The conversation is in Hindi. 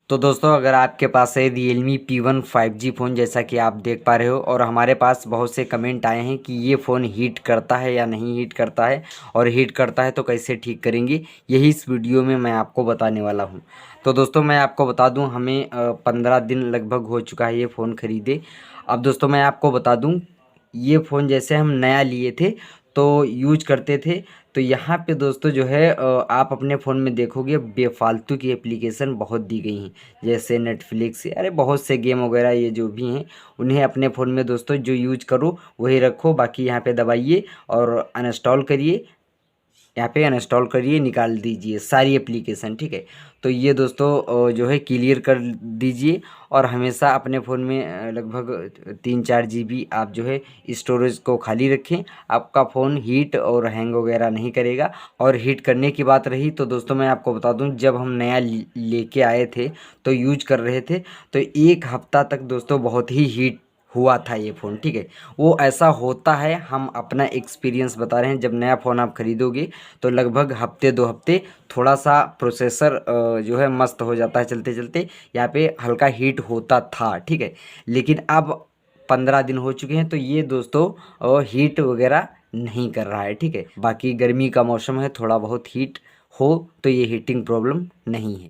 तो दोस्तों अगर आपके पास है Realme P1 5G फ़ोन जैसा कि आप देख पा रहे हो और हमारे पास बहुत से कमेंट आए हैं कि ये फ़ोन हीट करता है या नहीं हीट करता है और हीट करता है तो कैसे ठीक करेंगे, यही इस वीडियो में मैं आपको बताने वाला हूँ। तो दोस्तों मैं आपको बता दूँ, हमें 15 दिन लगभग हो चुका है ये फ़ोन ख़रीदे। अब दोस्तों मैं आपको बता दूँ, ये फ़ोन जैसे हम नया लिए थे तो यूज करते थे, तो यहाँ पे दोस्तों जो है आप अपने फ़ोन में देखोगे बेफालतू की एप्लीकेशन बहुत दी गई हैं, जैसे नेटफ्लिक्स, अरे बहुत से गेम वगैरह ये जो भी हैं उन्हें अपने फ़ोन में दोस्तों जो यूज करो वही रखो, बाकी यहाँ पे दबाइए और अनइंस्टॉल करिए, यहाँ पे अनइंस्टॉल करिए, निकाल दीजिए सारी एप्लीकेशन, ठीक है। तो ये दोस्तों जो है क्लियर कर दीजिए और हमेशा अपने फ़ोन में लगभग 3-4 GB आप जो है स्टोरेज को खाली रखें। आपका फ़ोन हीट और हैंग वगैरह नहीं करेगा। और हीट करने की बात रही तो दोस्तों मैं आपको बता दूं, जब हम नया लेके आए थे तो यूज कर रहे थे तो 1 हफ्ता तक दोस्तों बहुत ही हीट हुआ था ये फ़ोन, ठीक है। वो ऐसा होता है, हम अपना एक्सपीरियंस बता रहे हैं। जब नया फ़ोन आप खरीदोगे तो लगभग हफ्ते 2 हफ्ते थोड़ा सा प्रोसेसर जो है मस्त हो जाता है चलते चलते, यहाँ पे हल्का हीट होता था, ठीक है। लेकिन अब 15 दिन हो चुके हैं तो ये दोस्तों हीट वगैरह नहीं कर रहा है, ठीक है। बाकी गर्मी का मौसम है, थोड़ा बहुत हीट हो तो ये हीटिंग प्रॉब्लम नहीं है।